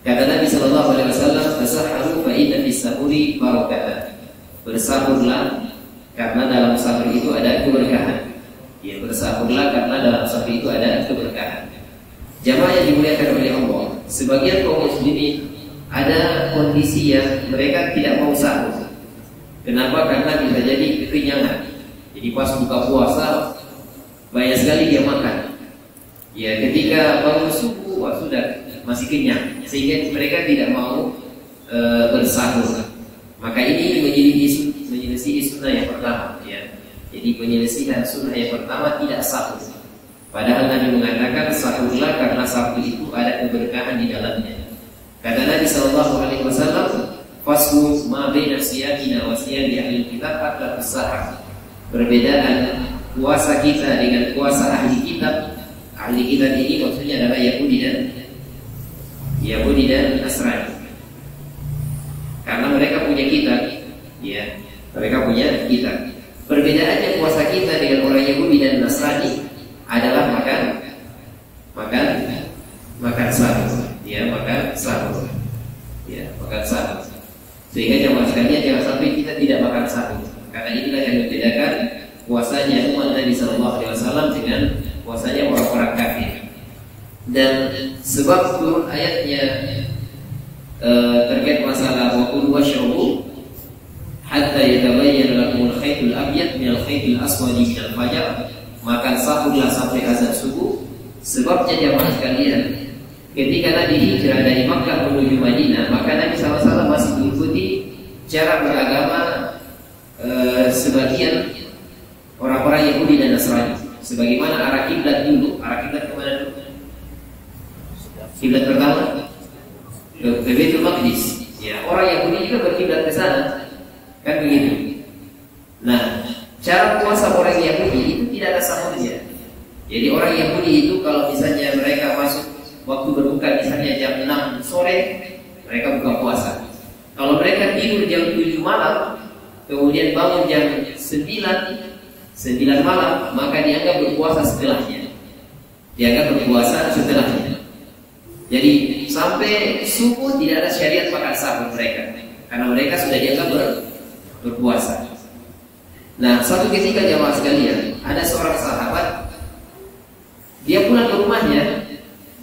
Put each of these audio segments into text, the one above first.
Kata Nabi Shallallahu Alaihi Wasallam, "Tasahharu fa inna fis sahuri barakatan." Bersahurlah karena dalam sahur itu ada keberkahan. Ya, bersahurlah karena dalam sahur itu ada keberkahan. Jamaah yang dimuliakan oleh Allah, sebagian kaum muslimin ada kondisi yang mereka tidak mau sahur. Kenapa? Karena bisa jadi kekenyangan. Jadi pas buka puasa banyak sekali dia makan. Ya, ketika bangun subuh, wah sudah masih kenyang, sehingga mereka tidak mau bersahur. Maka ini menyelisih sunnah yang pertama. Ya. Jadi penyelisihan sunnah yang pertama tidak sahur. Padahal Nabi mengatakan sahurlah karena sahur itu ada keberkahan di dalamnya. Kata Nabi Shallallahu Alaihi Wasallam, "Faslu ma baina siyamina wa siyami ahli kitab hatta as-sahar." Perbedaan puasa kita dengan puasa ahli kitab. Ahli kitab ini maksudnya adalah Yahudi dan Nasrani. Karena mereka punya kitab, ya, mereka punya kitab. Perbedaannya puasa kita dengan orang Yahudi dan Nasrani adalah makan sahur, ya, makan sahur, ya, makan sahur. Sehingga jamaah sekalian jangan sampai kita tidak makan sahur, karena inilah yang membedakan puasanya umat Nabi Sallallahu Alaihi Wasallam dengan puasanya orang-orang kafir. Dan sebab turun ayatnya terkait masalah wa kulu washrabu hatta yatabayyana lakumul khaytul abyad minal khaytil aswadi minal fajr, makan sahurlah sampai azan subuh. Sebabnya jamaah sekalian, ketika Nabi hijrah dari Makkah menuju Madinah, maka Nabi SAW masih mengikuti cara beragama sebagian orang-orang Yahudi dan Nasrani. Sebagaimana arah kiblat dulu, arah kiblat kemana dulu? Kiblat pertama ke Baitul Maqdis. Ya, orang Yahudi juga berkiblat ke sana, kan begitu. Nah, cara puasa orang Yahudi itu tidak ada sahurnya. Jadi orang Yahudi itu kalau misalnya mereka masuk waktu berbuka misalnya jam 6 sore, mereka buka puasa. Kalau mereka tidur jam 7 malam, kemudian bangun jam 9 malam, maka dianggap berpuasa setelahnya. Jadi sampai subuh tidak ada syariat makan sahur mereka, karena mereka sudah dianggap berpuasa. Nah, suatu ketika jamaah sekalian, ada seorang sahabat, dia pulang ke rumahnya,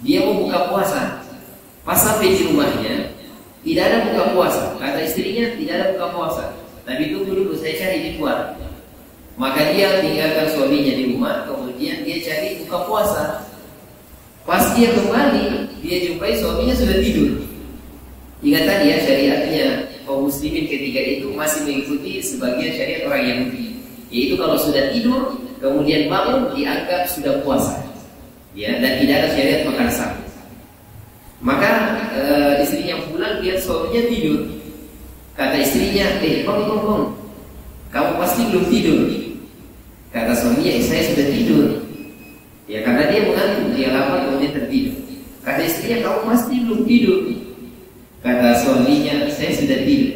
dia mau buka puasa. Pas sampai di rumahnya, tidak ada buka puasa. Kata istrinya, tidak ada buka puasa. Tapi tunggu dulu, saya cari di luar. Maka dia tinggalkan suaminya di rumah, kemudian dia cari buka puasa. Pas dia kembali, dia jumpai suaminya sudah tidur. Ingat tadi ya, syariatnya kaum muslimin ketika itu masih mengikuti sebagian syariat orang Yahudi, yaitu kalau sudah tidur kemudian bangun dianggap sudah puasa, ya, dan tidak ada syariat makan sahur. Maka istrinya pulang, lihat suaminya tidur. Kata istrinya, bangun, kamu pasti belum tidur. Kata suaminya, saya sudah tidur. Ya, karena dia mengantuk, dia lapar kemudian tertidur. Kata istrinya, kamu pasti belum tidur. Kata suaminya, saya sudah tidur.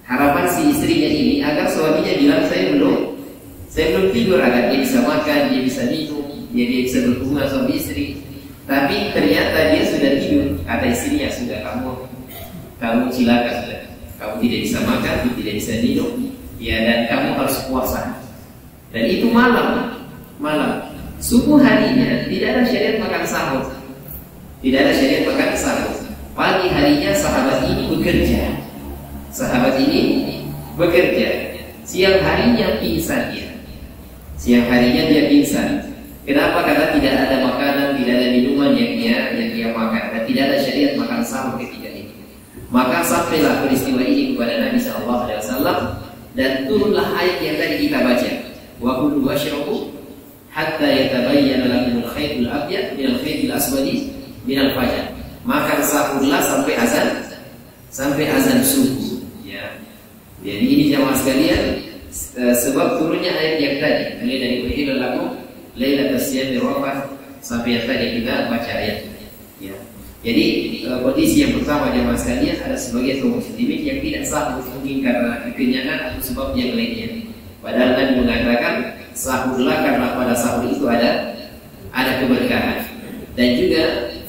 Harapan si istrinya ini agar suaminya bilang saya belum tidur, agar dia bisa makan, dia bisa minum, dia bisa berhubungan suami istri. Tapi ternyata dia sudah tidur. Kata istrinya, sudah kamu silakan, sudah. Kamu tidak bisa makan, tidak bisa minum, ya, dan kamu harus puasa. Dan itu malam. Subuh harinya tidak ada syariat makan sahur. Pagi harinya sahabat ini bekerja. Siang harinya dia pingsan. Kenapa? Karena tidak ada makanan, tidak ada minuman yang dia makan, dan tidak ada syariat makan sahur ketika itu. Maka sampailah peristiwa ini kepada Nabi SAW, dan turunlah ayat yang tadi kita baca. Wa kulu washrabu hatta yatabayyana lakumul khaytul abyad minal khaytil aswadi minal fajr. Makan sahurlah sampai azan subuh, ya. Jadi ini jamaah sekalian, sebab turunnya ayat yang tadi, mulai dari uhilla lakum lailatas siyami rafah sampai yang tadi kita baca ayat, ya. Jadi kondisi yang pertama jamaah sekalian, ada sebagian kaum muslimin yang tidak sahur mungkin karena kekenyangan atau sebab yang lainnya. Padahal Nabi mengatakan sahurlah karena pada sahur itu ada keberkahan. Dan juga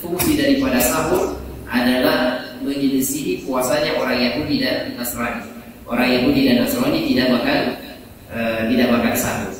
fungsi daripada sahur adalah menyelesaikan puasanya orang Yahudi dan Nasrani. Orang Yahudi dan Nasrani tidak makan sahur.